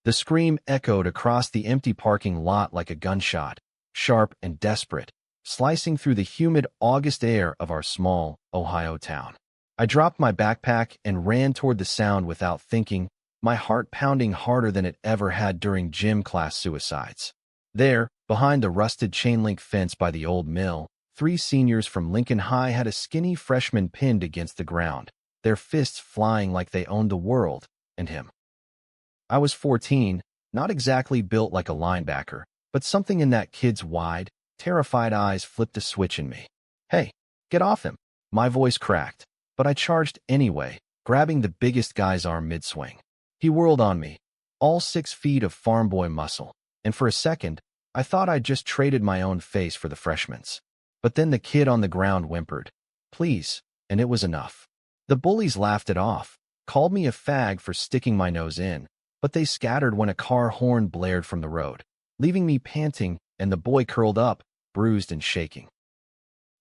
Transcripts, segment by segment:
The scream echoed across the empty parking lot like a gunshot, sharp and desperate, slicing through the humid August air of our small Ohio town. I dropped my backpack and ran toward the sound without thinking, my heart pounding harder than it ever had during gym class suicides. There, behind the rusted chain-link fence by the old mill, 3 seniors from Lincoln High had a skinny freshman pinned against the ground, their fists flying like they owned the world, and him. I was 14, not exactly built like a linebacker, but something in that kid's wide, terrified eyes flipped a switch in me. "Hey, get off him!" My voice cracked, but I charged anyway, grabbing the biggest guy's arm mid-swing. He whirled on me, all 6 feet of farm boy muscle, and for a second, I thought I'd just traded my own face for the freshman's. But then the kid on the ground whimpered, "Please," and it was enough. The bullies laughed it off, called me a fag for sticking my nose in, but they scattered when a car horn blared from the road, leaving me panting and the boy curled up, bruised and shaking.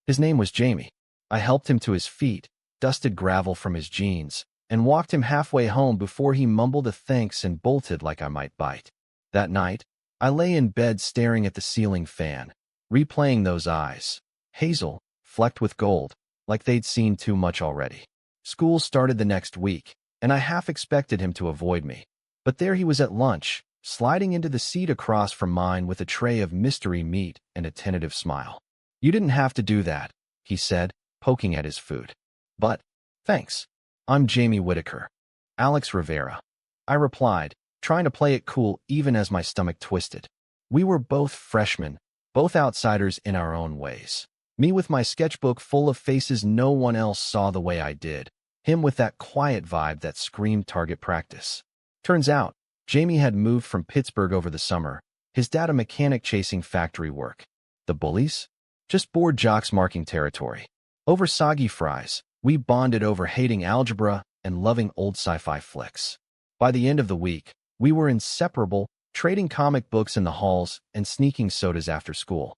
His name was Jamie. I helped him to his feet, dusted gravel from his jeans, and walked him halfway home before he mumbled a thanks and bolted like I might bite. That night, I lay in bed staring at the ceiling fan, replaying those eyes, hazel, flecked with gold, like they'd seen too much already. School started the next week, and I half expected him to avoid me. But there he was at lunch, sliding into the seat across from mine with a tray of mystery meat and a tentative smile. "You didn't have to do that," he said, poking at his food. "But, thanks. I'm Jamie Whitaker. Alex Rivera," I replied, trying to play it cool even as my stomach twisted. We were both freshmen, both outsiders in our own ways. Me with my sketchbook full of faces no one else saw the way I did, him with that quiet vibe that screamed target practice. Turns out, Jamie had moved from Pittsburgh over the summer, his dad a mechanic chasing factory work. The bullies? Just bored jocks marking territory. Over soggy fries, we bonded over hating algebra and loving old sci-fi flicks. By the end of the week, we were inseparable, trading comic books in the halls and sneaking sodas after school.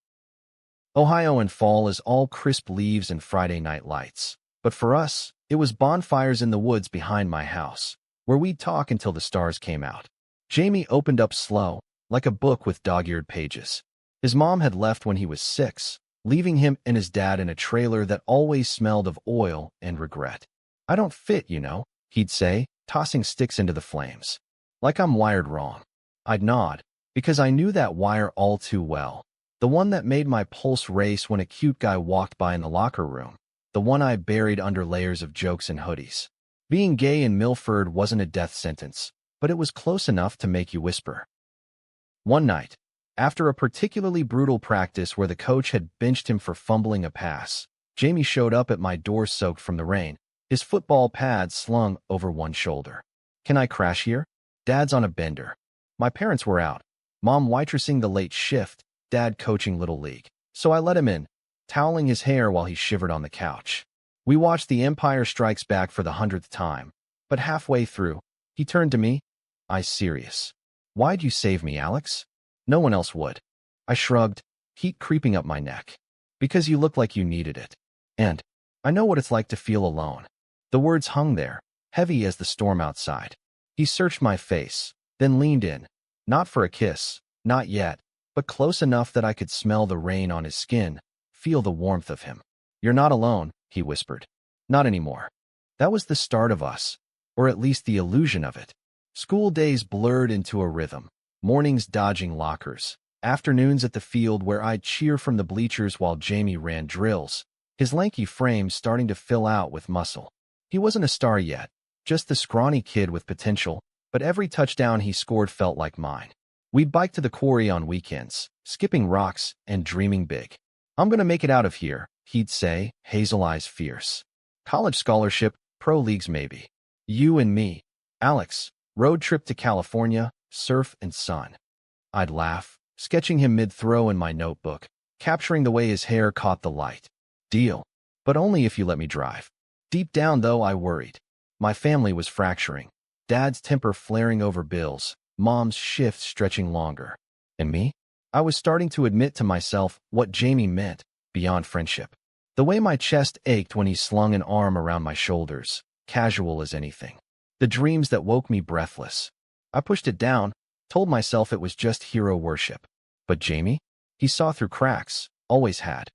Ohio in fall is all crisp leaves and Friday night lights. But for us, it was bonfires in the woods behind my house, where we'd talk until the stars came out. Jamie opened up slow, like a book with dog-eared pages. His mom had left when he was 6, leaving him and his dad in a trailer that always smelled of oil and regret. "I don't fit, you know," he'd say, tossing sticks into the flames. "Like I'm wired wrong." I'd nod, because I knew that wire all too well. The one that made my pulse race when a cute guy walked by in the locker room. The one I buried under layers of jokes and hoodies. Being gay in Milford wasn't a death sentence, but it was close enough to make you whisper. One night, after a particularly brutal practice where the coach had benched him for fumbling a pass, Jamie showed up at my door soaked from the rain, his football pads slung over one shoulder. "Can I crash here? Dad's on a bender." My parents were out, Mom waitressing the late shift, Dad coaching Little League. So I let him in, toweling his hair while he shivered on the couch. We watched The Empire Strikes Back for the 100th time, but halfway through, he turned to me. "I'm serious. Why'd you save me, Alex?" "No one else would." I shrugged, heat creeping up my neck. "Because you look like you needed it. And I know what it's like to feel alone." The words hung there, heavy as the storm outside. He searched my face, then leaned in, not for a kiss, not yet, but close enough that I could smell the rain on his skin, feel the warmth of him. "You're not alone," he whispered. "Not anymore." That was the start of us, or at least the illusion of it. School days blurred into a rhythm, mornings dodging lockers, afternoons at the field where I'd cheer from the bleachers while Jamie ran drills, his lanky frame starting to fill out with muscle. He wasn't a star yet, just the scrawny kid with potential, but every touchdown he scored felt like mine. We'd bike to the quarry on weekends, skipping rocks and dreaming big. "I'm gonna make it out of here," he'd say, hazel eyes fierce. "College scholarship, pro leagues maybe. You and me. Alex, road trip to California, surf and sun." I'd laugh, sketching him mid-throw in my notebook, capturing the way his hair caught the light. "Deal. But only if you let me drive." Deep down, though, I worried. My family was fracturing. Dad's temper flaring over bills, Mom's shift stretching longer. And me? I was starting to admit to myself what Jamie meant, beyond friendship. The way my chest ached when he slung an arm around my shoulders, casual as anything. The dreams that woke me breathless. I pushed it down, Told myself it was just hero worship. But Jamie? He saw through cracks, always had.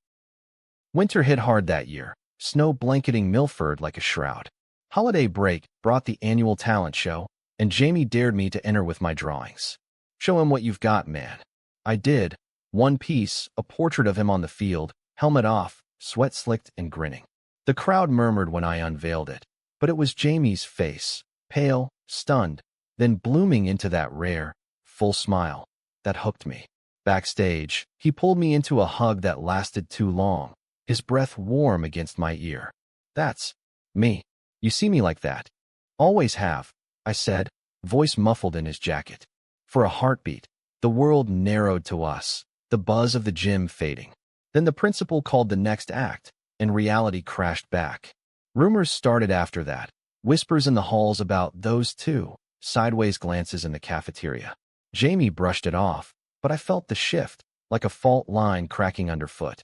Winter hit hard that year, snow blanketing Milford like a shroud. Holiday break brought the annual talent show, and Jamie dared me to enter with my drawings. Show him what you've got, man. I did. One piece, a portrait of him on the field, helmet off, sweat slicked and grinning. The crowd murmured when I unveiled it, but it was Jamie's face, pale, stunned, then blooming into that rare, full smile that hooked me. Backstage, he pulled me into a hug that lasted too long, his breath warm against my ear. That's me. You see me like that. Always have, I said, voice muffled in his jacket. For a heartbeat, the world narrowed to us, the buzz of the gym fading. Then the principal called the next act, and reality crashed back. Rumors started after that, whispers in the halls about those two, sideways glances in the cafeteria. Jamie brushed it off, but I felt the shift, like a fault line cracking underfoot.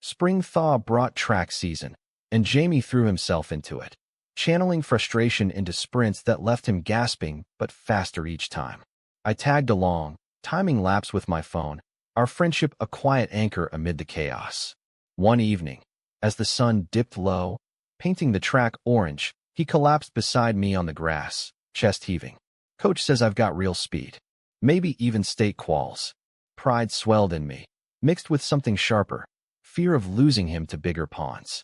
Spring thaw brought track season, and Jamie threw himself into it, channeling frustration into sprints that left him gasping but faster each time. I tagged along, timing laps with my phone, our friendship a quiet anchor amid the chaos. One evening, as the sun dipped low, painting the track orange, he collapsed beside me on the grass, chest heaving. Coach says I've got real speed. Maybe even state quals. Pride swelled in me, mixed with something sharper, fear of losing him to bigger pawns.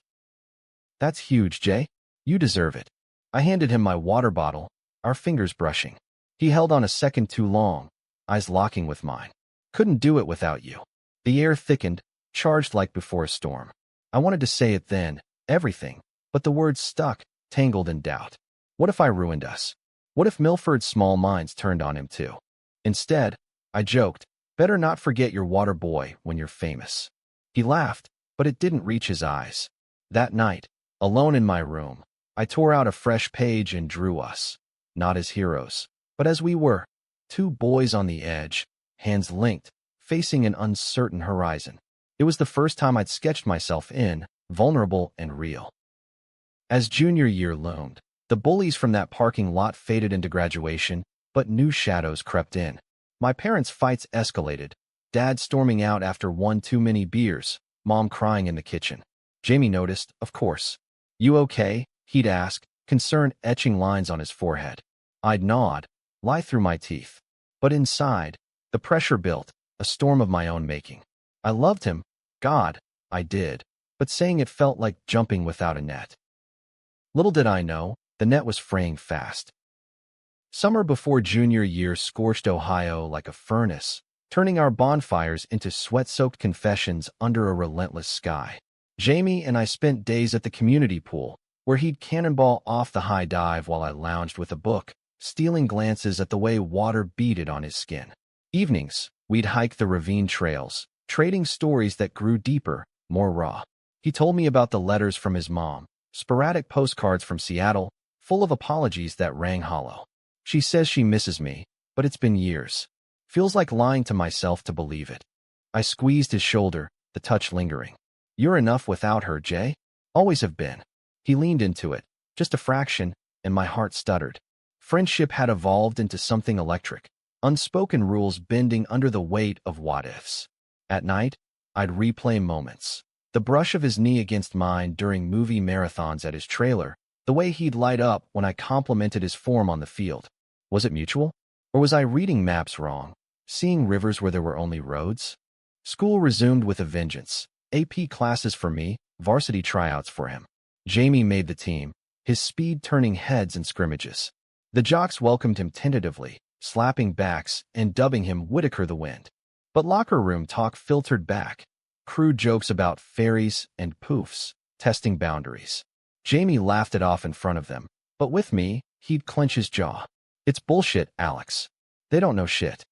That's huge, Jay. You deserve it. I handed him my water bottle, our fingers brushing. He held on a second too long, eyes locking with mine. Couldn't do it without you. The air thickened, charged like before a storm. I wanted to say it then, everything, but the words stuck, tangled in doubt. What if I ruined us? What if Milford's small minds turned on him too? Instead, I joked, better not forget your water boy when you're famous. He laughed, but it didn't reach his eyes. That night, alone in my room, I tore out a fresh page and drew us, not as heroes, but as we were, two boys on the edge, hands linked, facing an uncertain horizon. It was the first time I'd sketched myself in, vulnerable and real. As junior year loomed, the bullies from that parking lot faded into graduation, but new shadows crept in. My parents' fights escalated, Dad storming out after one too many beers, Mom crying in the kitchen. Jamie noticed, of course. You okay? He'd ask, concern etching lines on his forehead. I'd nod, lie through my teeth. But inside, the pressure built, a storm of my own making. I loved him. God, I did. But saying it felt like jumping without a net. Little did I know, the net was fraying fast. Summer before junior year scorched Ohio like a furnace, turning our bonfires into sweat-soaked confessions under a relentless sky. Jamie and I spent days at the community pool, where he'd cannonball off the high dive while I lounged with a book, stealing glances at the way water beaded on his skin. Evenings, we'd hike the ravine trails, trading stories that grew deeper, more raw. He told me about the letters from his mom, sporadic postcards from Seattle, full of apologies that rang hollow. She says she misses me, but it's been years. Feels like lying to myself to believe it. I squeezed his shoulder, the touch lingering. You're enough without her, Jay. Always have been. He leaned into it, just a fraction, and my heart stuttered. Friendship had evolved into something electric, unspoken rules bending under the weight of what-ifs. At night, I'd replay moments. The brush of his knee against mine during movie marathons at his trailer, the way he'd light up when I complimented his form on the field. Was it mutual? Or was I reading maps wrong, seeing rivers where there were only roads? School resumed with a vengeance. AP classes for me, varsity tryouts for him. Jamie made the team, his speed turning heads in scrimmages. The jocks welcomed him tentatively, slapping backs and dubbing him Whitaker the Wind. But locker room talk filtered back. Crude jokes about fairies and poofs, testing boundaries. Jamie laughed it off in front of them, but with me, he'd clench his jaw. It's bullshit, Alex. They don't know shit.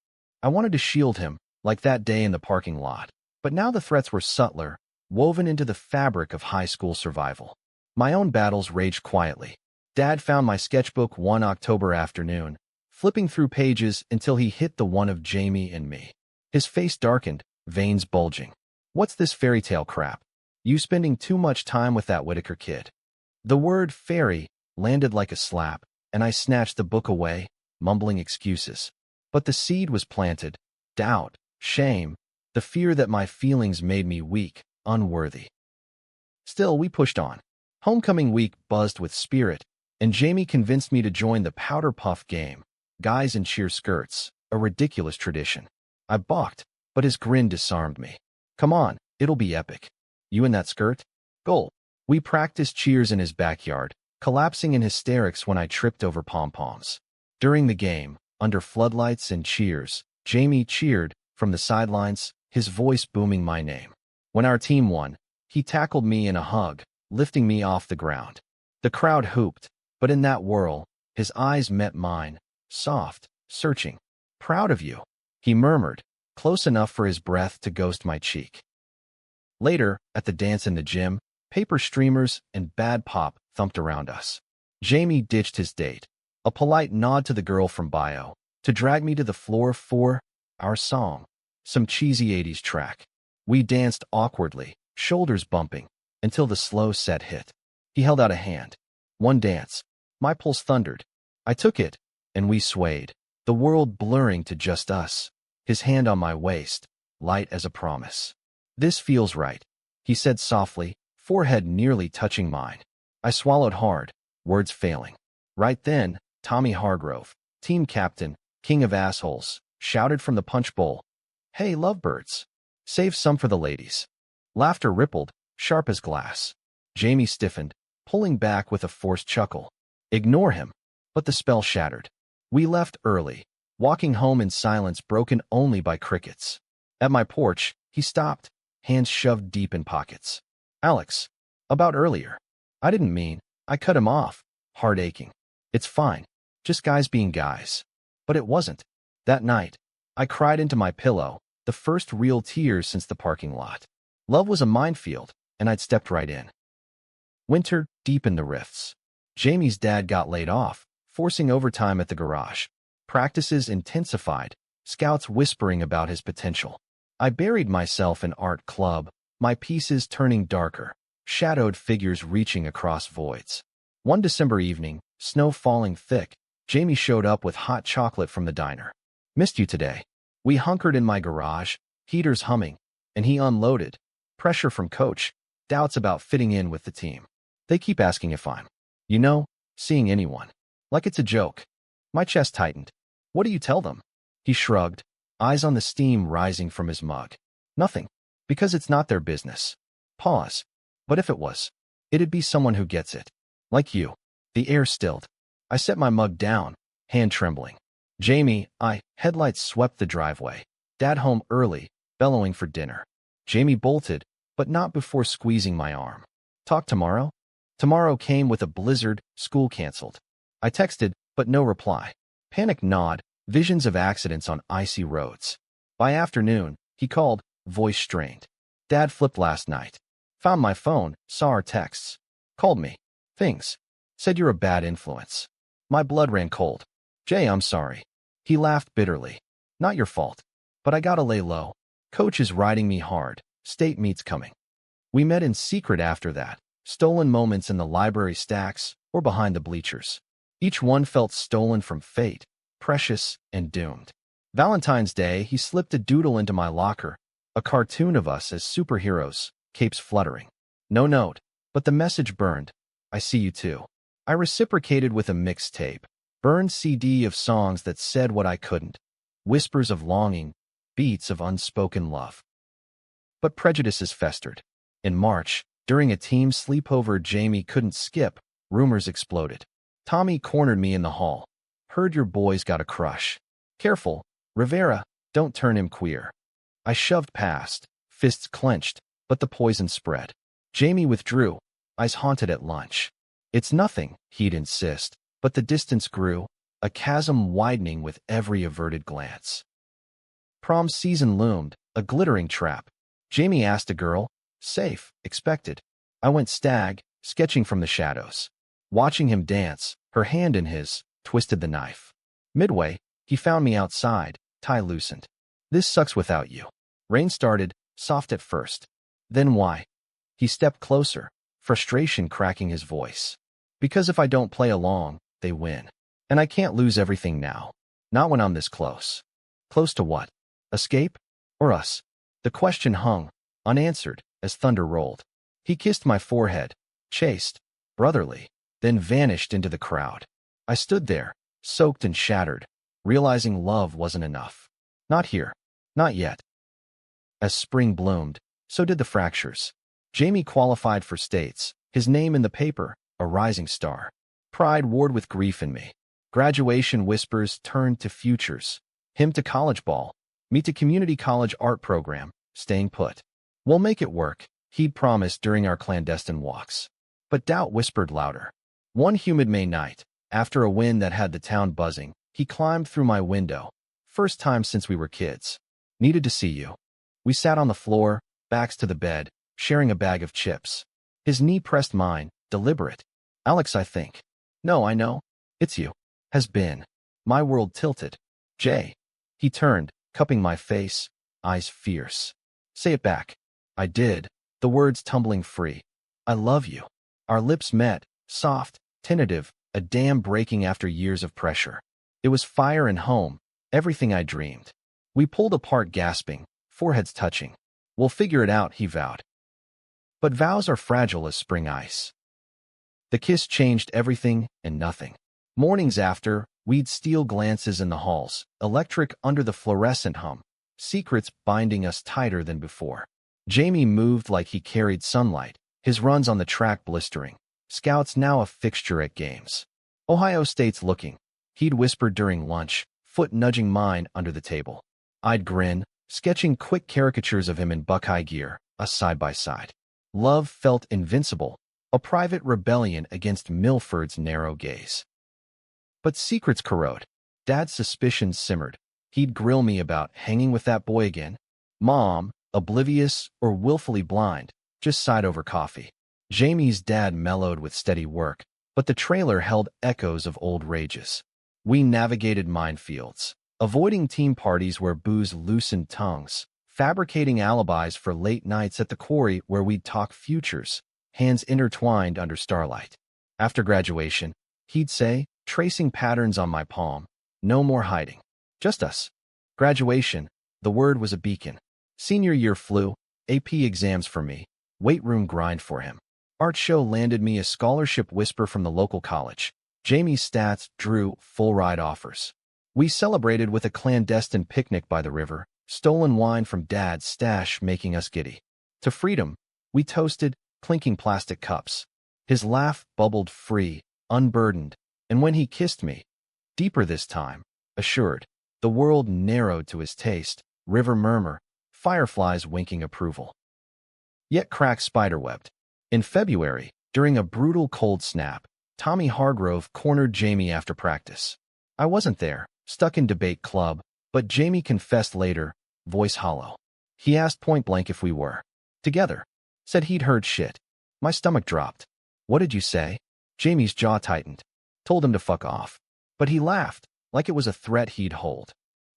I wanted to shield him, like that day in the parking lot. But now the threats were subtler, woven into the fabric of high school survival. My own battles raged quietly. Dad found my sketchbook one October afternoon, flipping through pages until he hit the one of Jamie and me. His face darkened, veins bulging. What's this fairy tale crap? You spending too much time with that Whitaker kid. The word fairy landed like a slap, and I snatched the book away, mumbling excuses. But the seed was planted. Doubt, shame, the fear that my feelings made me weak, unworthy. Still, we pushed on. Homecoming week buzzed with spirit, and Jamie convinced me to join the powder puff game, guys in cheer skirts, a ridiculous tradition. I balked, but his grin disarmed me. Come on, it'll be epic. You in that skirt? Goal. We practiced cheers in his backyard, collapsing in hysterics when I tripped over pom-poms. During the game, under floodlights and cheers, Jamie cheered from the sidelines, his voice booming my name. When our team won, he tackled me in a hug, lifting me off the ground. The crowd hooped, but in that whirl, his eyes met mine, soft, searching. Proud of you, he murmured, close enough for his breath to ghost my cheek. Later, at the dance in the gym, paper streamers and bad pop thumped around us. Jamie ditched his date, a polite nod to the girl from bio, to drag me to the floor for our song, some cheesy 80s track. We danced awkwardly, shoulders bumping, until the slow set hit. He held out a hand. One dance. My pulse thundered. I took it, and we swayed, the world blurring to just us. His hand on my waist, light as a promise. This feels right, he said softly, forehead nearly touching mine. I swallowed hard, words failing. Right then, Tommy Hargrove, team captain, king of assholes, shouted from the punch bowl, "Hey, lovebirds! Save some for the ladies." Laughter rippled, sharp as glass. Jamie stiffened, pulling back with a forced chuckle. Ignore him. But the spell shattered. We left early, walking home in silence broken only by crickets. At my porch, he stopped, hands shoved deep in pockets. "Alex, about earlier. I didn't mean." I cut him off, heart aching. "It's fine. Just guys being guys." But it wasn't. That night, I cried into my pillow, the first real tears since the parking lot. Love was a minefield, and I'd stepped right in. Winter deepened the rifts. Jamie's dad got laid off, forcing overtime at the garage. Practices intensified, scouts whispering about his potential. I buried myself in art club, my pieces turning darker, shadowed figures reaching across voids. One December evening, snow falling thick, Jamie showed up with hot chocolate from the diner. "Missed you today." We hunkered in my garage, heaters humming, and he unloaded. Pressure from coach, doubts about fitting in with the team. They keep asking if I'm, seeing anyone. Like it's a joke. My chest tightened. "What do you tell them?" He shrugged, eyes on the steam rising from his mug. "Nothing. Because it's not their business." Pause. But if it was, it'd be someone who gets it. Like you. The air stilled. I set my mug down, hand trembling. "Jamie, headlights swept the driveway. Dad home early, bellowing for dinner." Jamie bolted, but not before squeezing my arm. "Talk tomorrow?" Tomorrow came with a blizzard, school canceled. I texted, but no reply. Panic nod, visions of accidents on icy roads. By afternoon, he called, voice strained. "Dad flipped last night. Found my phone, saw our texts. Called me. Things. Said you're a bad influence." My blood ran cold. "Jay, I'm sorry." He laughed bitterly. "Not your fault. But I gotta lay low. Coach is riding me hard. State meet's coming." We met in secret after that, stolen moments in the library stacks or behind the bleachers. Each one felt stolen from fate, precious and doomed. Valentine's Day, he slipped a doodle into my locker, a cartoon of us as superheroes, capes fluttering. No note, but the message burned. "I see you too." I reciprocated with a mixtape, burned CD of songs that said what I couldn't, whispers of longing, beats of unspoken love. But prejudices festered. In March, during a team sleepover Jamie couldn't skip, rumors exploded. Tommy cornered me in the hall. "Heard your boy's got a crush. Careful, Rivera, don't turn him queer." I shoved past, fists clenched, but the poison spread. Jamie withdrew, eyes haunted at lunch. "It's nothing," he'd insist, but the distance grew, a chasm widening with every averted glance. Prom season loomed, a glittering trap. Jamie asked a girl, safe, expected. I went stag, sketching from the shadows. Watching him dance, her hand in his, twisted the knife. Midway, he found me outside, tie loosened. "This sucks without you." Rain started, soft at first. Then why? He stepped closer, frustration cracking his voice. "Because if I don't play along, they win. And I can't lose everything now." Not when I'm this close. Close to what? Escape? Or us? The question hung, unanswered, as thunder rolled. He kissed my forehead, chaste, brotherly, then vanished into the crowd. I stood there, soaked and shattered, realizing love wasn't enough. Not here. Not yet. As spring bloomed, so did the fractures. Jamie qualified for states, his name in the paper, a rising star. Pride warred with grief in me. Graduation whispers turned to futures. Him to college ball, me to community college art program, staying put. We'll make it work, he'd promised during our clandestine walks. But doubt whispered louder. One humid May night, after a wind that had the town buzzing, he climbed through my window. First time since we were kids. Needed to see you. We sat on the floor, backs to the bed, sharing a bag of chips. His knee pressed mine, deliberate. Alex, I think. No, I know. It's you. Has been. My world tilted. Jay. He turned, cupping my face, eyes fierce. Say it back. I did, the words tumbling free. I love you. Our lips met, soft, tentative, a dam breaking after years of pressure. It was fire and home, everything I dreamed. We pulled apart gasping, foreheads touching. We'll figure it out, he vowed. But vows are fragile as spring ice. The kiss changed everything and nothing. Mornings after, we'd steal glances in the halls, electric under the fluorescent hum, secrets binding us tighter than before. Jamie moved like he carried sunlight, his runs on the track blistering. Scouts now a fixture at games. Ohio State's looking, he'd whispered during lunch, foot nudging mine under the table. I'd grin, sketching quick caricatures of him in Buckeye gear, us side by side. Love felt invincible, a private rebellion against Milford's narrow gaze. But secrets corrode. Dad's suspicions simmered. He'd grill me about hanging with that boy again. Mom, oblivious or willfully blind, just sighed over coffee. Jamie's dad mellowed with steady work, but the trailer held echoes of old rages. We navigated minefields, avoiding team parties where booze loosened tongues, fabricating alibis for late nights at the quarry where we'd talk futures, hands intertwined under starlight. After graduation, he'd say, tracing patterns on my palm, no more hiding. Just us. Graduation, the word was a beacon. Senior year flew, AP exams for me, weight room grind for him. Art show landed me a scholarship whisper from the local college. Jamie's stats drew full ride offers. We celebrated with a clandestine picnic by the river, stolen wine from Dad's stash making us giddy. To freedom, we toasted, clinking plastic cups. His laugh bubbled free, unburdened, and when he kissed me, deeper this time, assured, the world narrowed to his taste, river murmur, fireflies winking approval. Yet cracks spiderwebbed. In February, during a brutal cold snap, Tommy Hargrove cornered Jamie after practice. I wasn't there, stuck in debate club, but Jamie confessed later, voice hollow. He asked point blank if we were together. Said he'd heard shit. My stomach dropped. What did you say? Jamie's jaw tightened. Told him to fuck off. But he laughed, like it was a threat he'd hold.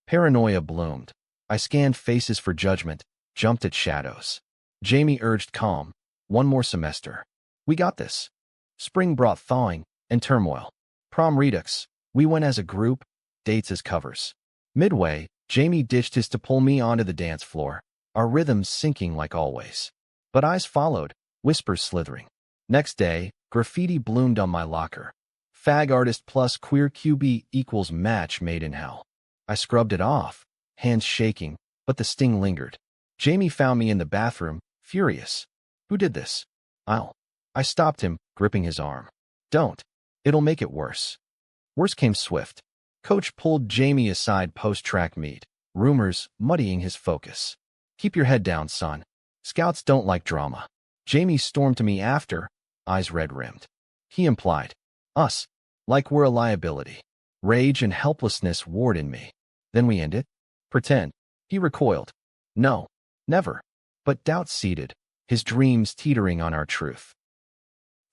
Paranoia bloomed. I scanned faces for judgment, jumped at shadows. Jamie urged calm. One more semester. We got this. Spring brought thawing and turmoil. Prom redux. We went as a group, dates as covers. Midway, Jamie ditched his to pull me onto the dance floor, our rhythms syncing like always. But eyes followed, whispers slithering. Next day, graffiti bloomed on my locker. Fag artist plus queer QB equals match made in hell. I scrubbed it off, hands shaking, but the sting lingered. Jamie found me in the bathroom, furious. Who did this? I stopped him, gripping his arm. Don't. It'll make it worse. Worse came swift. Coach pulled Jamie aside post-track meet, rumors muddying his focus. Keep your head down, son. Scouts don't like drama. Jamie stormed to me after, eyes red-rimmed. He implied, us, like we're a liability. Rage and helplessness warred in me. Then we end it? Pretend. He recoiled. No, never. But doubt seeded, his dreams teetering on our truth.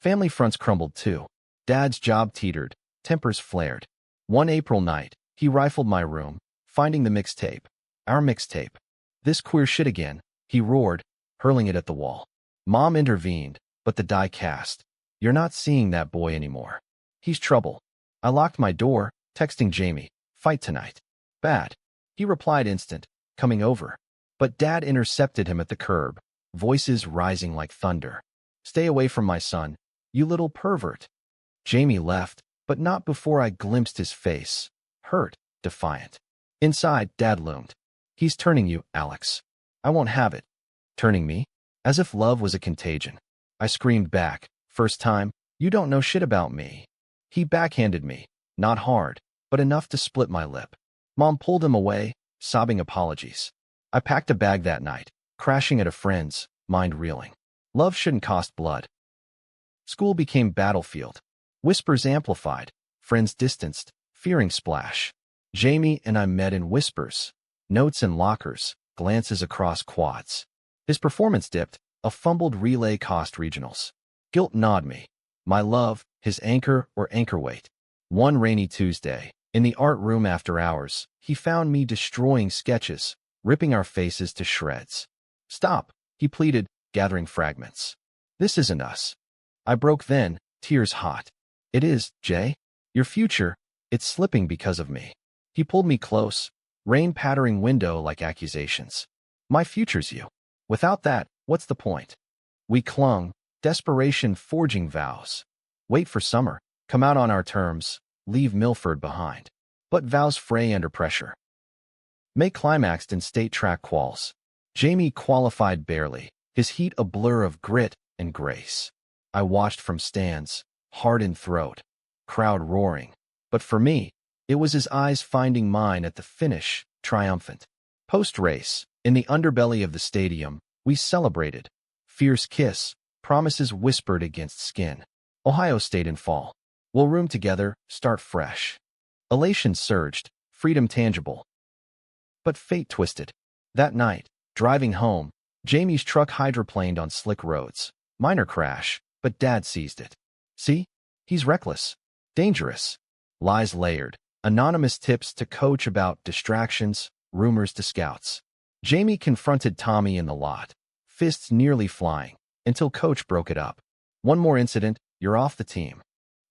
Family fronts crumbled too. Dad's job teetered, tempers flared. One April night, he rifled my room, finding the mixtape. Our mixtape. This queer shit again, he roared, hurling it at the wall. Mom intervened, but the die cast. You're not seeing that boy anymore. He's trouble. I locked my door, texting Jamie, Fight tonight. Bad. He replied instant, coming over. But Dad intercepted him at the curb, voices rising like thunder. Stay away from my son, you little pervert. Jamie left, but not before I glimpsed his face. Hurt, defiant. Inside, Dad loomed. He's turning you, Alex. I won't have it. Turning me? As if love was a contagion. I screamed back. First time, you don't know shit about me. He backhanded me, not hard, but enough to split my lip. Mom pulled him away, sobbing apologies. I packed a bag that night, crashing at a friend's, mind reeling. Love shouldn't cost blood. School became battlefield. Whispers amplified, friends distanced, fearing splash. Jamie and I met in whispers, notes in lockers, glances across quads. His performance dipped, a fumbled relay cost regionals. Guilt gnawed me. My love, his anchor or anchor weight. One rainy Tuesday, in the art room after hours, he found me destroying sketches, ripping our faces to shreds. Stop, he pleaded, gathering fragments. This isn't us. I broke then, tears hot. It is, Jay. Your future, it's slipping because of me. He pulled me close, rain pattering window like accusations. My future's you. Without that, what's the point? We clung, desperation forging vows. Wait for summer, come out on our terms, leave Milford behind. But vows fray under pressure. May climaxed in state track quals. Jamie qualified barely, his heat a blur of grit and grace. I watched from stands, heart in throat, crowd roaring. But for me, it was his eyes finding mine at the finish, triumphant. Post-race, in the underbelly of the stadium, we celebrated. Fierce kiss, promises whispered against skin. Ohio State in fall. We'll room together, start fresh. Elation surged, freedom tangible. But fate twisted. That night, driving home, Jamie's truck hydroplaned on slick roads. Minor crash, but Dad seized it. See? He's reckless. Dangerous. Lies layered. Anonymous tips to coach about distractions, rumors to scouts. Jamie confronted Tommy in the lot, fists nearly flying, until coach broke it up. One more incident, you're off the team.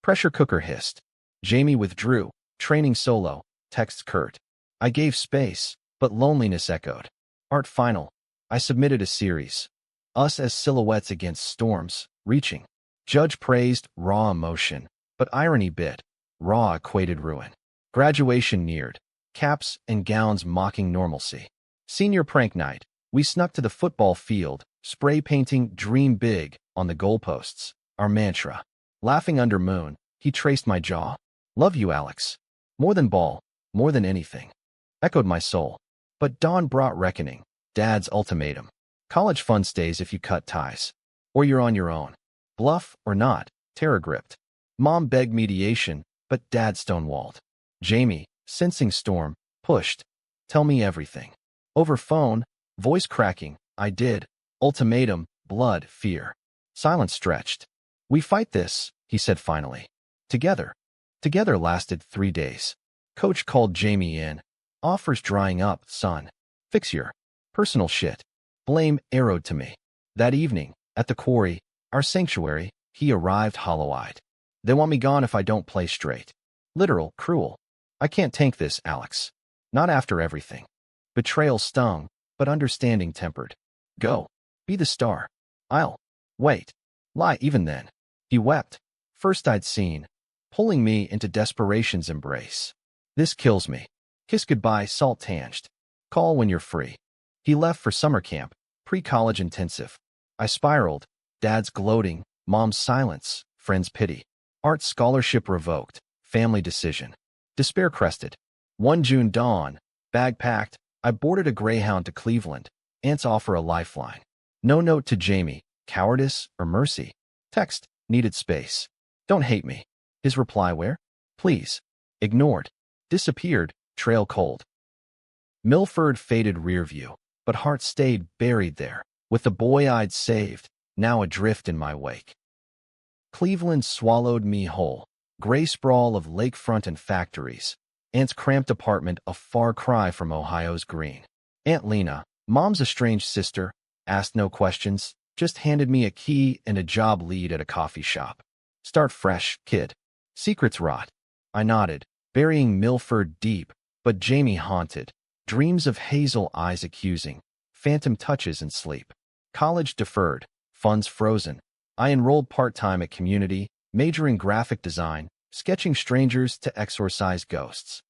Pressure cooker hissed. Jamie withdrew, training solo, texts curt. I gave space, but loneliness echoed. Art final. I submitted a series. Us as silhouettes against storms, reaching. Judge praised raw emotion, but irony bit. Raw equated ruin. Graduation neared. Caps and gowns mocking normalcy. Senior prank night. We snuck to the football field, spray painting dream big on the goalposts. Our mantra. Laughing under moon, he traced my jaw. Love you, Alex. More than ball, more than anything. Echoed my soul. But dawn brought reckoning. Dad's ultimatum. College fun stays if you cut ties. Or you're on your own. Bluff or not, terror gripped. Mom begged mediation, but Dad stonewalled. Jamie, sensing storm, pushed. Tell me everything. Over phone, voice cracking, I did. Ultimatum, blood, fear. Silence stretched. We fight this, he said finally. Together. Together lasted 3 days. Coach called Jamie in. Offers drying up, son. Fix your personal shit. Blame arrowed to me. That evening, at the quarry, our sanctuary, he arrived hollow-eyed. They want me gone if I don't play straight. Literal, cruel. I can't tank this, Alex. Not after everything. Betrayal stung, but understanding tempered. Go. Be the star. I'll wait. Lie even then. He wept. First I'd seen. Pulling me into desperation's embrace. This kills me. Kiss goodbye, salt tanged. Call when you're free. He left for summer camp, pre-college intensive. I spiraled. Dad's gloating, Mom's silence, friends' pity. Art scholarship revoked, family decision. Despair crested. One June dawn, bag packed, I boarded a Greyhound to Cleveland. Aunts offer a lifeline. No note to Jamie, cowardice or mercy. Text, needed space. Don't hate me. His reply where? Please. Ignored. Disappeared, trail cold. Milford faded rear view, but heart stayed buried there, with the boy I'd saved, now adrift in my wake. Cleveland swallowed me whole. Gray sprawl of lakefront and factories. Aunt's cramped apartment a far cry from Ohio's green. Aunt Lena, Mom's estranged sister, asked no questions, just handed me a key and a job lead at a coffee shop. Start fresh, kid. Secrets rot. I nodded, burying Milford deep, But Jamie haunted. Dreams of hazel eyes accusing. Phantom touches in sleep. College deferred. Funds frozen. I enrolled part-time at Community, majoring graphic design, sketching strangers to exorcise ghosts.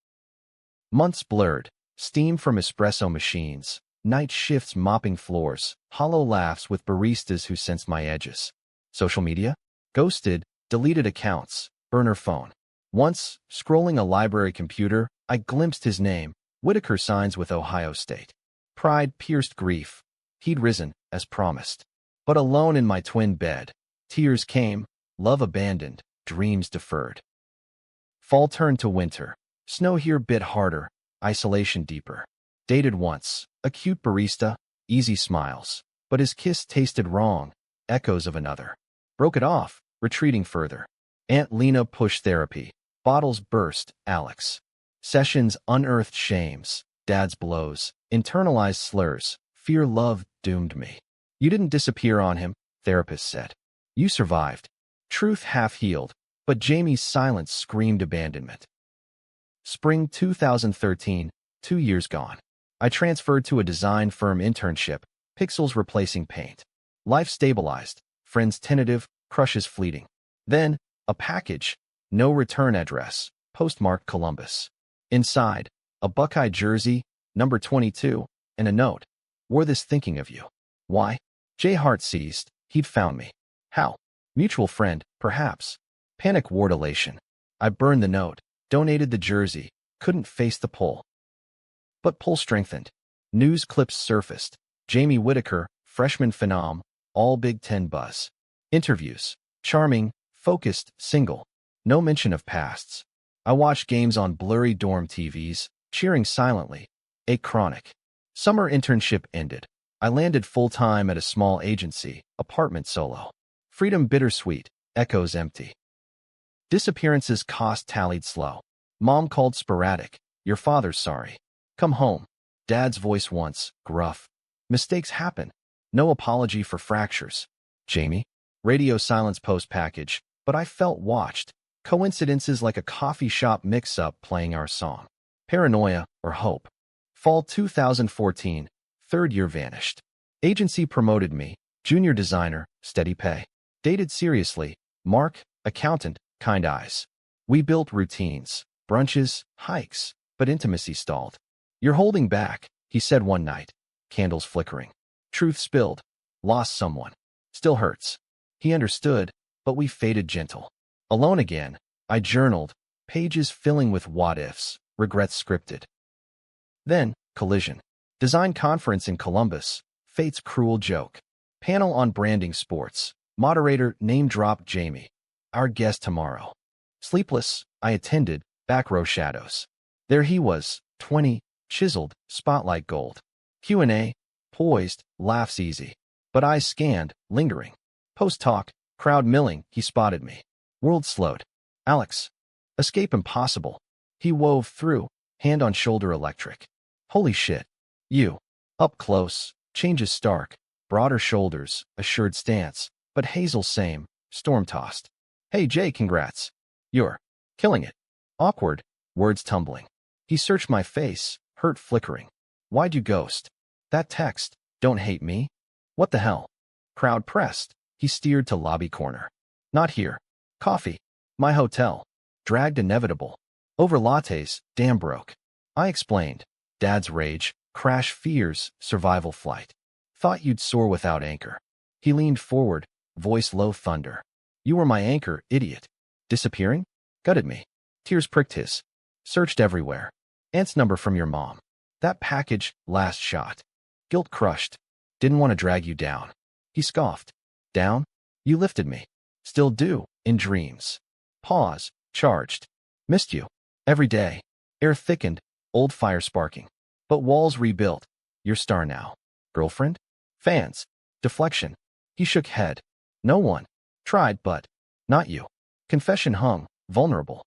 Months blurred. Steam from espresso machines. Night shifts mopping floors. Hollow laughs with baristas who sense my edges. Social media? Ghosted. Deleted accounts. Burner phone. Once, scrolling a library computer, I glimpsed his name. Whitaker signs with Ohio State. Pride pierced grief. He'd risen, as promised. But alone in my twin bed. Tears came, love abandoned, dreams deferred. Fall turned to winter. Snow here bit harder, isolation deeper. Dated once, a cute barista, easy smiles. But his kiss tasted wrong, echoes of another. Broke it off, retreating further. Aunt Lena pushed therapy. Bottles burst, Alex. Sessions unearthed shames, dad's blows, internalized slurs. Fear love doomed me. You didn't disappear on him, therapist said. You survived. Truth half-healed, but Jamie's silence screamed abandonment. Spring 2013, 2 years gone. I transferred to a design firm internship, pixels replacing paint. Life stabilized, friends tentative, crushes fleeting. Then, a package, no return address, postmarked Columbus. Inside, a Buckeye jersey, number 22, and a note. Wore this thinking of you. Why? Jay Hart seized. He'd found me. How? Mutual friend, perhaps. Panic ward elation. I burned the note, donated the jersey, couldn't face the pull. But pull strengthened. News clips surfaced. Jamie Whitaker, freshman phenom, all Big Ten buzz. Interviews. Charming, focused, single. No mention of pasts. I watched games on blurry dorm TVs, cheering silently. A chronic. Summer internship ended. I landed full-time at a small agency, apartment solo. Freedom bittersweet, echoes empty. Disappearances cost tallied slow. Mom called sporadic. Your father's sorry. Come home. Dad's voice once, gruff. Mistakes happen. No apology for fractures. Jamie? Radio silence post-package, but I felt watched. Coincidences like a coffee shop mix-up playing our song. Paranoia or hope. Fall 2014, third year vanished. Agency promoted me, junior designer, steady pay. Dated seriously, Mark, accountant, kind eyes. We built routines, brunches, hikes, but intimacy stalled. You're holding back, he said one night, candles flickering. Truth spilled. Lost someone. Still hurts. He understood, but we faded gentle. Alone again, I journaled, pages filling with what-ifs, regrets scripted. Then, collision. Design conference in Columbus, fate's cruel joke. Panel on branding sports. Moderator name-drop Jamie. Our guest tomorrow. Sleepless, I attended, back row shadows. There he was, 20, chiseled, spotlight gold. Q&A, poised, laughs easy. But eyes scanned, lingering. Post-talk, crowd milling, he spotted me. World slowed. Alex. Escape impossible. He wove through, hand on shoulder electric. Holy shit. You. Up close, changes stark. Broader shoulders, assured stance. But Hazel same, storm-tossed. Hey Jay, congrats. You're killing it. Awkward, words tumbling. He searched my face, hurt flickering. Why'd you ghost? That text, don't hate me. What the hell? Crowd pressed. He steered to lobby corner. Not here. Coffee. My hotel. Dragged inevitable. Over lattes, dam broke. I explained. Dad's rage, crash fears, survival flight. Thought you'd soar without anchor. He leaned forward, voice low thunder. You were my anchor, idiot. Disappearing? Gutted me. Tears pricked his. Searched everywhere. Aunt's number from your mom. That package, last shot. Guilt crushed. Didn't want to drag you down. He scoffed. Down? You lifted me. Still do, in dreams. Pause, charged. Missed you. Every day. Air thickened, old fire sparking. But walls rebuilt. Your star now. Girlfriend? Fans. Deflection. He shook head. No one. Tried, but not you. Confession hung, vulnerable.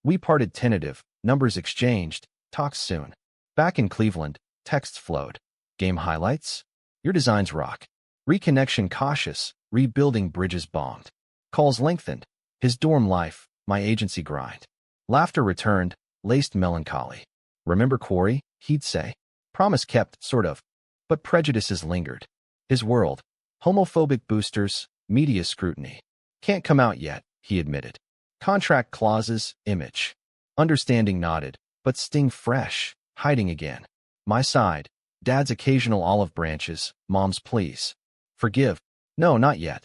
We parted tentative, numbers exchanged, talks soon. Back in Cleveland, texts flowed. Game highlights? Your designs rock. Reconnection cautious, rebuilding bridges bombed. Calls lengthened. His dorm life, my agency grind. Laughter returned, laced melancholy. Remember Quarry? He'd say. Promise kept, sort of. But prejudices lingered. His world. Homophobic boosters, media scrutiny. Can't come out yet, he admitted. Contract clauses, image. Understanding nodded, but sting fresh, hiding again. My side. Dad's occasional olive branches, Mom's pleas. Forgive. No, not yet.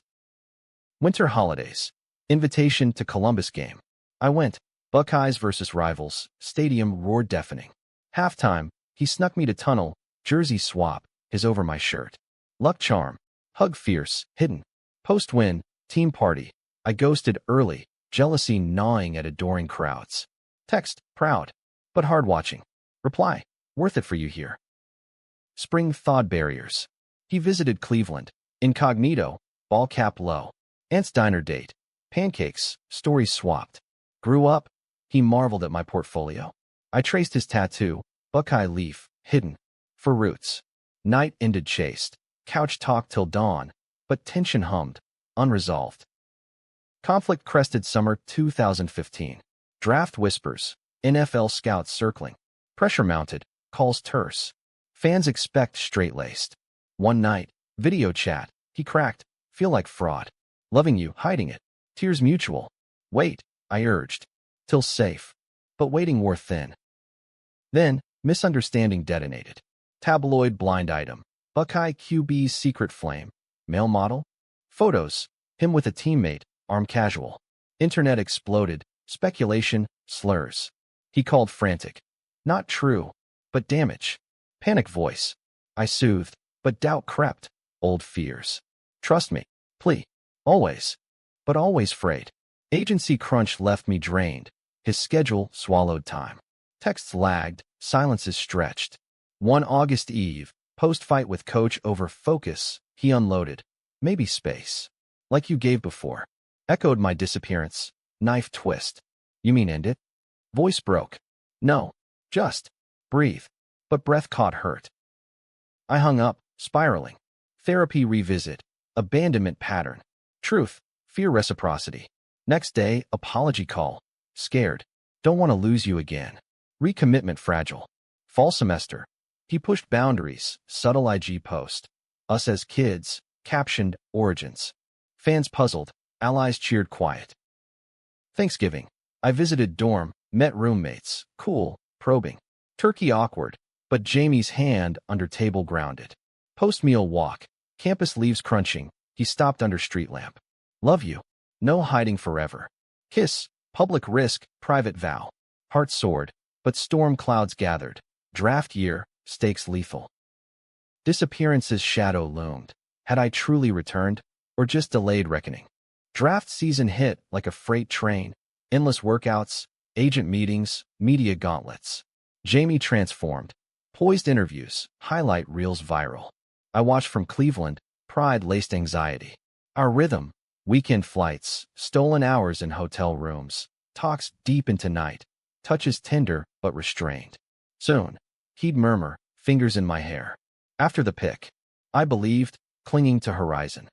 Winter holidays. Invitation to Columbus game. I went. Buckeyes versus rivals. Stadium roared deafening. Halftime, he snuck me to tunnel, jersey swap, his over my shirt. Luck charm. Hug fierce, hidden. Post-win, team party. I ghosted early, jealousy gnawing at adoring crowds. Text, proud, but hard watching. Reply, worth it for you here. Spring thawed barriers. He visited Cleveland, incognito, ball cap low. Aunt's diner date. Pancakes, stories swapped. Grew up, he marveled at my portfolio. I traced his tattoo, Buckeye leaf, hidden. For roots. Night ended chaste. Couch talk till dawn, but tension hummed, unresolved. Conflict crested summer 2015. Draft whispers, NFL scouts circling. Pressure mounted, calls terse. Fans expect straight-laced. One night, video chat, he cracked, feel like fraud. Loving you, hiding it. Tears mutual. Wait, I urged. Till safe. But waiting wore thin. Then, misunderstanding detonated. Tabloid blind item. Buckeye QB's secret flame. Male model? Photos. Him with a teammate, arm casual. Internet exploded. Speculation, slurs. He called frantic. Not true, but damage. Panic voice. I soothed, but doubt crept. Old fears. Trust me. Plea. Always. But always frayed. Agency crunch left me drained. His schedule swallowed time. Texts lagged, silences stretched. One August Eve, post-fight with coach over focus, he unloaded. Maybe space. Like you gave before. Echoed my disappearance. Knife twist. You mean end it? Voice broke. No. Just. Breathe. But breath caught hurt. I hung up, spiraling. Therapy revisit. Abandonment pattern. Truth. Fear reciprocity. Next day, apology call. Scared. Don't want to lose you again. Recommitment fragile. Fall semester. He pushed boundaries. Subtle IG post. Us as kids. Captioned origins. Fans puzzled. Allies cheered quiet. Thanksgiving. I visited dorm. Met roommates. Cool. Probing. Turkey awkward. But Jamie's hand under table grounded. Post-meal walk. Campus leaves crunching. He stopped under street lamp. Love you. No hiding forever. Kiss. Public risk. Private vow. Heart soared. But storm clouds gathered. Draft year. Stakes lethal. Disappearance's shadow loomed. Had I truly returned? Or just delayed reckoning? Draft season hit like a freight train. Endless workouts. Agent meetings. Media gauntlets. Jamie transformed. Poised interviews. Highlight reels viral. I watched from Cleveland. Pride-laced anxiety. Our rhythm. Weekend flights. Stolen hours in hotel rooms. Talks deep into night. Touches tender but restrained. Soon. He'd murmur, fingers in my hair. After the pick. I believed, clinging to horizon.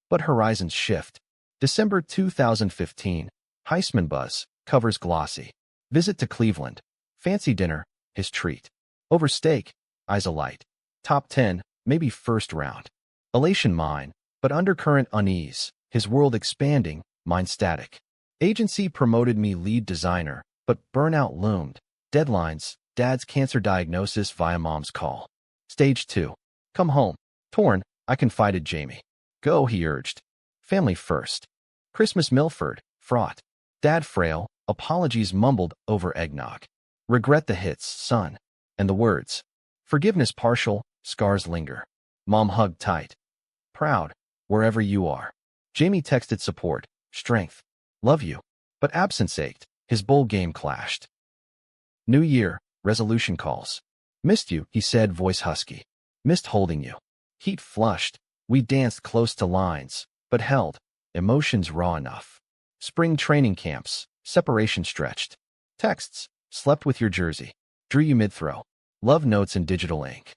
But horizons shift. December 2015. Heisman buzz. Covers glossy. Visit to Cleveland. Fancy dinner. His treat. Over steak. Eyes alight. Top 10. Maybe first round. Elation mine. But undercurrent unease. His world expanding. Mine static. Agency promoted me lead designer. But burnout loomed. Deadlines. Dad's cancer diagnosis via mom's call. Stage 2. Come home. Torn, I confided Jamie. Go, he urged. Family first. Christmas Milford. Fraught. Dad frail. Apologies mumbled over eggnog. Regret the hits, son. And the words. Forgiveness partial. Scars linger. Mom hugged tight. Proud. Wherever you are. Jamie texted support. Strength. Love you. But absence ached. His bowl game clashed. New year. Resolution calls. Missed you, he said, voice husky. Missed holding you. Heat flushed. We danced close to lines, but held. Emotions raw enough. Spring training camps. Separation stretched. Texts. Slept with your jersey. Drew you mid-throw. Love notes in digital ink.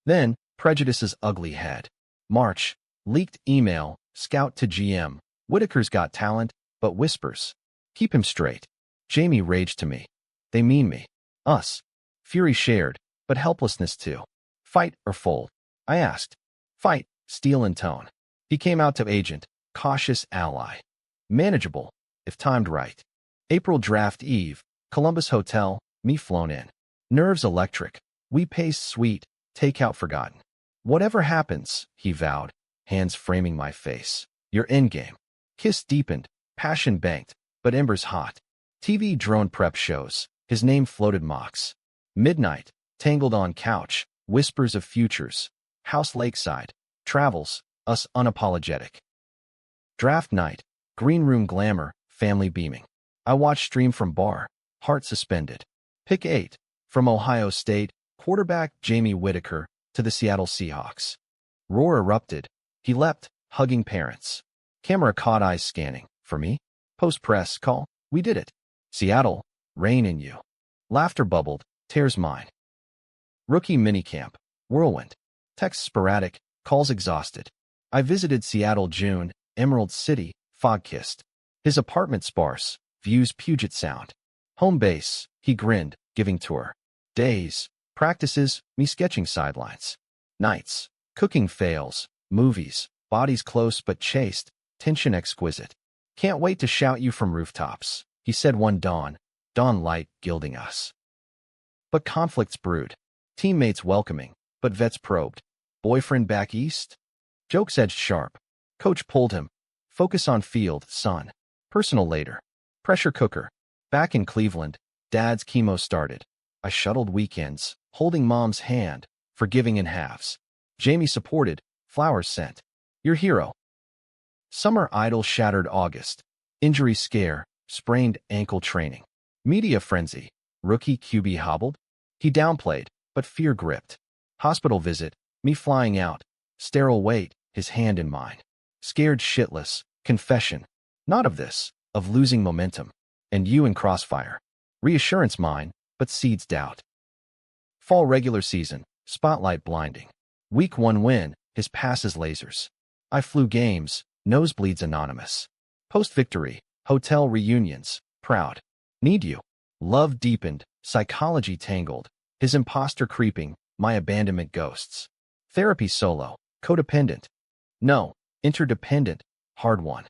Then, prejudice's ugly head. March. Leaked email. Scout to GM. Whitaker's got talent, but whispers. Keep him straight. Jamie raged to me. They mean me. Us. Fury shared, but helplessness too. Fight or fold? I asked. Fight, steel in tone. He came out to agent, cautious ally. Manageable, if timed right. April draft eve, Columbus Hotel, me flown in. Nerves electric. We paced sweet, takeout forgotten. Whatever happens, he vowed, hands framing my face. You're in-game. Kiss deepened, passion banked, but embers hot. TV drone prep shows. His name floated mocks. Midnight, tangled on couch, whispers of futures. House lakeside, travels, us unapologetic. Draft night, green room glamour, family beaming. I watched stream from bar, heart suspended. Pick 8, from Ohio State, quarterback Jamie Whitaker to the Seattle Seahawks. Roar erupted. He leapt, hugging parents. Camera caught eyes scanning. For me? Post-press call. We did it. Seattle, rain in you. Laughter bubbled, tears mine. Rookie minicamp, whirlwind. Texts sporadic, calls exhausted. I visited Seattle June, Emerald City, fog-kissed. His apartment sparse, views Puget Sound. Home base, he grinned, giving tour. Days, practices, me sketching sidelines. Nights, cooking fails, movies, bodies close but chaste, tension exquisite. Can't wait to shout you from rooftops, he said one dawn light gilding us. But conflicts brewed. Teammates welcoming, but vets probed. Boyfriend back east? Jokes edged sharp. Coach pulled him. Focus on field, son. Personal later. Pressure cooker. Back in Cleveland, dad's chemo started. I shuttled weekends, holding mom's hand, forgiving in halves. Jamie supported, flowers sent. Your hero. Summer idol shattered August. Injury scare, sprained ankle training. Media frenzy. Rookie QB hobbled? He downplayed, but fear gripped. Hospital visit, me flying out. Sterile wait, his hand in mine. Scared shitless, confession. Not of this, of losing momentum. And you in crossfire. Reassurance mine, but seeds doubt. Fall regular season, spotlight blinding. Week 1 win, his passes lasers. I flew games, nosebleeds anonymous. Post-victory, hotel reunions, proud. Need you. Love deepened, psychology tangled. His imposter creeping, my abandonment ghosts. Therapy solo, codependent. No, interdependent, hard one.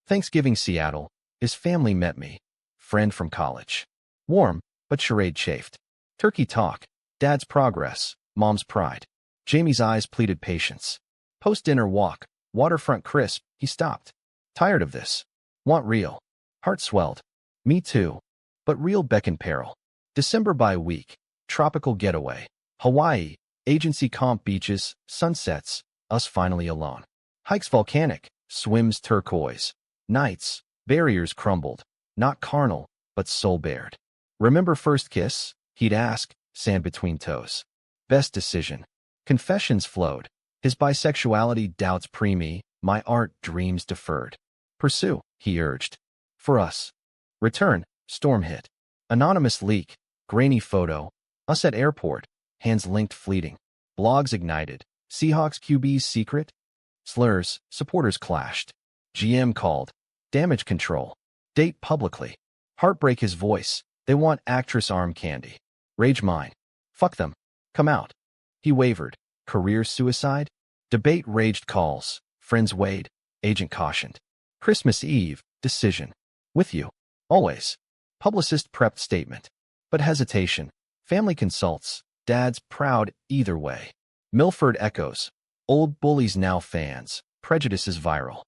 Thanksgiving Seattle, his family met me. Friend from college. Warm, but charade chafed. Turkey talk, dad's progress, mom's pride. Jamie's eyes pleaded patience. Post-dinner walk, waterfront crisp, he stopped. Tired of this. Want real. Heart swelled. Me too. But real beckoned peril. December by week. Tropical getaway. Hawaii. Agency comp beaches. Sunsets. Us finally alone. Hikes volcanic. Swims turquoise. Nights. Barriers crumbled. Not carnal, but soul-bared. Remember first kiss? He'd ask. Sand between toes. Best decision. Confessions flowed. His bisexuality doubts preemie. My art dreams deferred. Pursue, he urged. For us. Return, storm hit. Anonymous leak, grainy photo. Us at airport, hands linked fleeting. Blogs ignited. Seahawks QB's secret? Slurs, supporters clashed. GM called. Damage control. Date publicly. Heartbreak his voice. They want actress arm candy. Rage mine. Fuck them. Come out. He wavered. Career suicide? Debate raged calls. Friends weighed. Agent cautioned. Christmas Eve, decision. With you. Always. Publicist prepped statement. But hesitation. Family consults. Dad's proud either way. Milford echoes. Old bullies now fans. Prejudice is viral.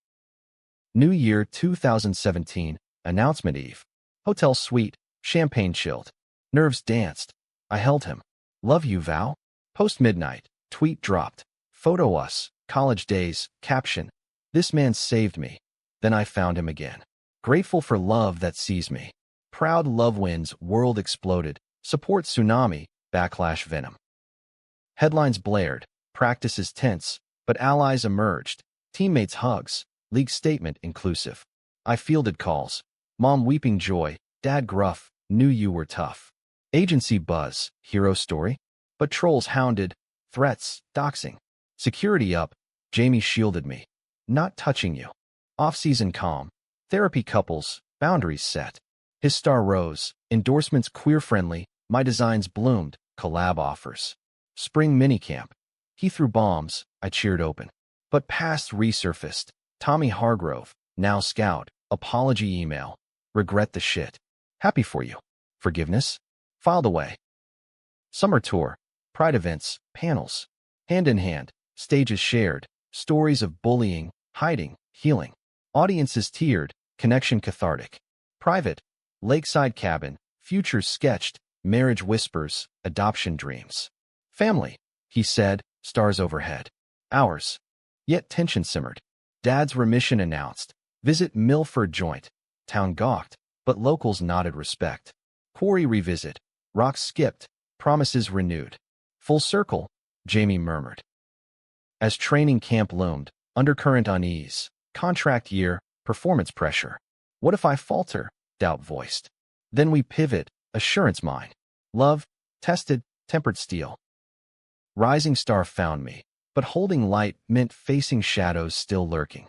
New Year 2017. Announcement Eve. Hotel suite. Champagne chilled. Nerves danced. I held him. Love you, vow. Post-midnight. Tweet dropped. Photo us. College days. Caption. This man saved me. Then I found him again. Grateful for love that sees me. Proud love wins. World exploded. Support tsunami. Backlash venom. Headlines blared. Practices tense. But allies emerged. Teammates hugs. League statement inclusive. I fielded calls. Mom weeping joy. Dad gruff. Knew you were tough. Agency buzz. Hero story. But trolls hounded. Threats. Doxing. Security up. Jamie shielded me. Not touching you. Off-season calm. Therapy couples. Boundaries set. His star rose. Endorsements queer-friendly. My designs bloomed, collab offers. Spring minicamp. He threw bombs, I cheered open. But past resurfaced. Tommy Hargrove, now scout, apology email. Regret the shit. Happy for you. Forgiveness? Filed away. Summer tour. Pride events, panels. Hand in hand, stages shared, stories of bullying, hiding, healing. Audiences tiered, connection cathartic. Private, lakeside cabin, futures sketched, marriage whispers, adoption dreams. Family, he said, stars overhead. Ours. Yet tension simmered. Dad's remission announced. Visit Milford Joint. Town gawked, but locals nodded respect. Quarry revisit. Rocks skipped, promises renewed. Full circle, Jamie murmured. As training camp loomed, undercurrent unease, contract year, performance pressure. What if I falter? Doubt voiced. Then we pivot, assurance mine. Love, tested, tempered steel. Rising star found me, but holding light meant facing shadows still lurking.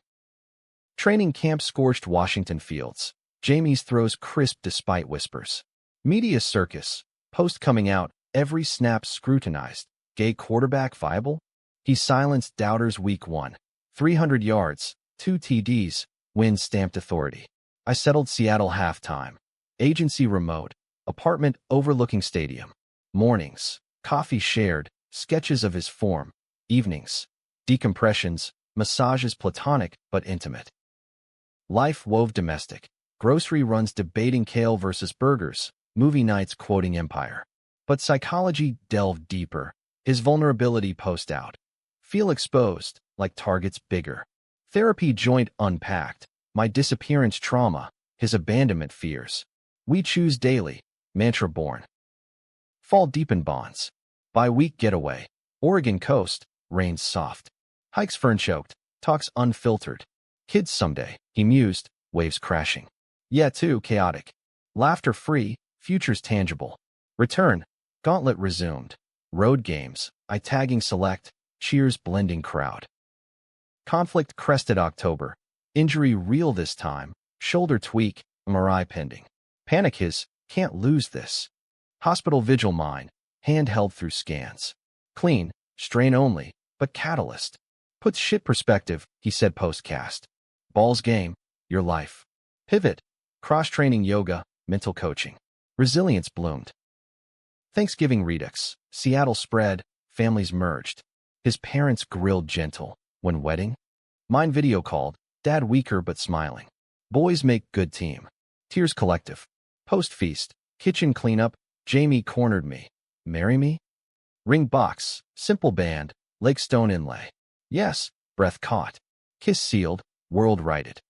Training camp scorched Washington fields. Jamie's throws crisp despite whispers. Media circus, post coming out, every snap scrutinized. Gay quarterback viable? He silenced doubters week 1. 300 yards, 2 TDs, win stamped authority. I settled Seattle halftime. Agency remote, apartment overlooking stadium. Mornings, coffee shared, sketches of his form. Evenings, decompressions, massages platonic but intimate. Life wove domestic. Grocery runs debating kale versus burgers. Movie nights quoting Empire. But psychology delved deeper. His vulnerability post out. Feel exposed, like targets bigger. Therapy joint unpacked. My disappearance trauma, his abandonment fears. We choose daily, mantra born. Fall deep in bonds. Bi-week getaway. Oregon coast, rains soft. Hikes fern-choked, talks unfiltered. Kids someday, he mused, waves crashing. Yeah, too chaotic. Laughter free, futures tangible. Return, gauntlet resumed. Road games, I tagging select, cheers blending crowd. Conflict crested October. Injury real this time, shoulder tweak, MRI pending. Panic his, can't lose this. Hospital vigil mine, hand held through scans. Clean, strain only, but catalyst. Puts shit perspective, he said postcast. Ball's game, your life. Pivot, cross-training yoga, mental coaching. Resilience bloomed. Thanksgiving redux, Seattle spread, families merged. His parents grilled gentle. When wedding? Mine video called, dad weaker but smiling. Boys make good team. Tears collective. Post-feast, kitchen cleanup, Jamie cornered me. Marry me? Ring box, simple band, lake stone inlay. Yes, breath caught. Kiss sealed, world righted.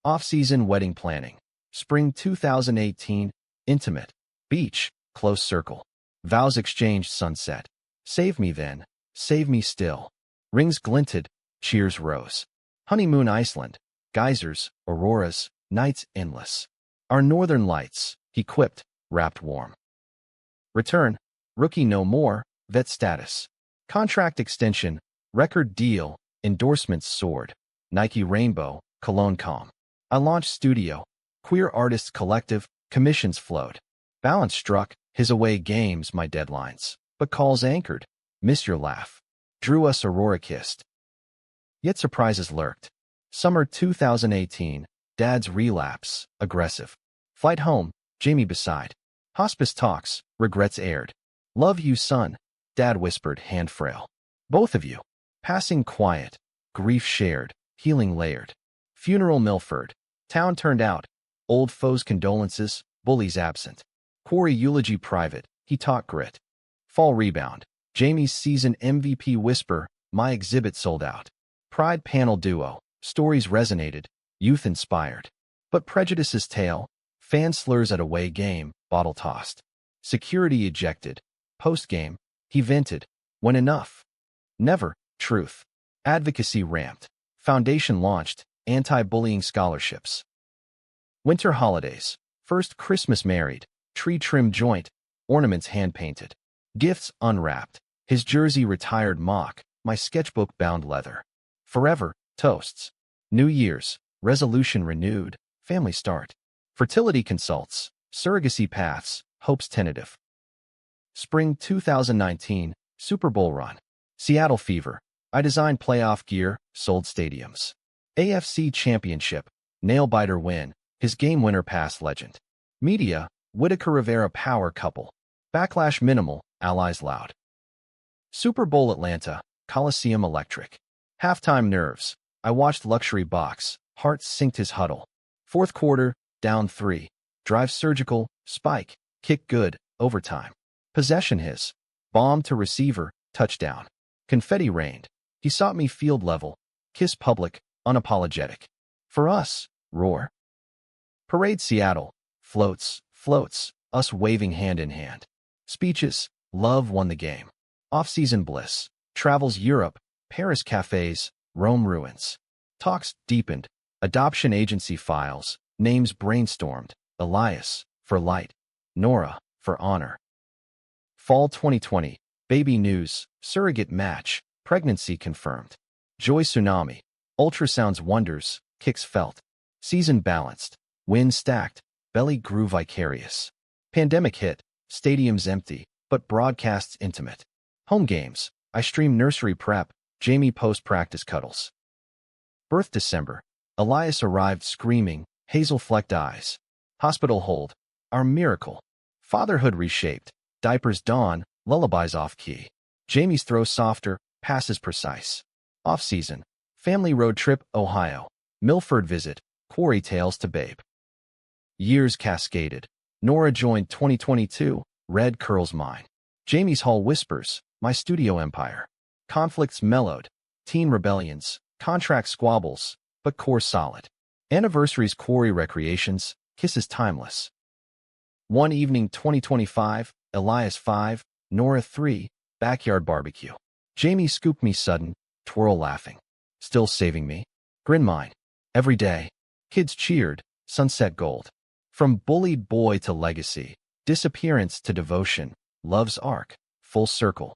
Off-season wedding planning. Spring 2018, intimate. Beach, close circle. Vows exchanged sunset. Save me then, save me still. Rings glinted, cheers rose. Honeymoon Iceland. Geysers, auroras, nights endless. Our northern lights, he quipped, wrapped warm. Return, rookie no more, vet status. Contract extension, record deal, endorsements soared. Nike Rainbow, Cologne Calm. I launched studio, queer artists collective, commissions flowed. Balance struck, his away games my deadlines. But calls anchored, miss your laugh. Drew us Aurora kissed. Yet surprises lurked. Summer 2018, dad's relapse, aggressive. Flight home, Jamie beside. Hospice talks, regrets aired. Love you son, dad whispered hand frail. Both of you. Passing quiet, grief shared, healing layered. Funeral Milford. Town turned out. Old foes condolences, bullies absent. Quarry eulogy private, he taught grit. Fall rebound. Jamie's season MVP whisper, my exhibit sold out. Pride panel duo, stories resonated, youth inspired. But prejudice's tale, fan slurs at away game, bottle tossed. Security ejected. Post-game, he vented. When enough? Never, truth. Advocacy ramped. Foundation launched, anti-bullying scholarships. Winter holidays. First Christmas married. Tree trim joint. Ornaments hand-painted. Gifts unwrapped. His jersey retired mock. My sketchbook bound leather. Forever, toasts. New Year's. Resolution renewed. Family start. Fertility consults. Surrogacy paths. Hopes tentative. Spring 2019, Super Bowl run. Seattle Fever. I designed playoff gear, sold stadiums. AFC Championship. Nail-biter win. His game-winner pass legend. Media. Whitaker-Rivera power couple. Backlash minimal, allies loud. Super Bowl Atlanta. Coliseum electric. Halftime nerves. I watched luxury box. Heart synced his huddle. Fourth quarter, down 3. Drive surgical, spike, kick good, overtime. Possession his. Bomb to receiver, touchdown. Confetti rained. He sought me field level. Kiss public, unapologetic. For us, roar. Parade Seattle. Floats, floats, us waving hand in hand. Speeches, love won the game. Off-season bliss. Travels Europe, Paris cafes, Rome ruins. Talks deepened. Adoption agency files. Names brainstormed. Elias, for light. Nora, for honor. Fall 2020. Baby news. Surrogate match. Pregnancy confirmed. Joy tsunami. Ultrasounds wonders. Kicks felt. Season balanced. Wind stacked. Belly grew vicarious. Pandemic hit. Stadiums empty, but broadcasts intimate. Home games. I stream nursery prep. Jamie post-practice cuddles. Birth December. Elias arrived screaming. Hazel-flecked eyes. Hospital hold. Our miracle. Fatherhood reshaped. Diapers dawn. Lullabies off-key. Jamie's throw softer. Passes precise. Off-season. Family road trip, Ohio. Milford visit. Quarry tales to babe. Years cascaded. Nora joined 2022. Red curls mine. Jamie's hall whispers. My studio empire. Conflicts mellowed. Teen rebellions. Contract squabbles. But core solid. Anniversaries quarry recreations. Kisses timeless. One evening 2025. Elias 5. Nora 3. Backyard barbecue. Jamie scooped me sudden. Twirl laughing. Still saving me. Grin mine. Every day. Kids cheered. Sunset gold. From bullied boy to legacy. Disappearance to devotion. Love's arc. Full circle.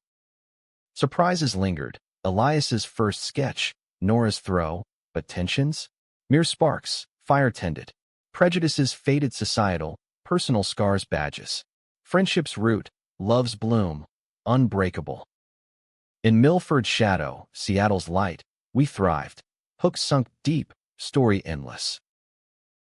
Surprises lingered. Elias's first sketch. Nora's throw. But tensions? Mere sparks. Fire tended. Prejudices faded societal. Personal scars badges. Friendship's root. Love's bloom. Unbreakable. In Milford's shadow, Seattle's light, we thrived. Hooks sunk deep. Story endless.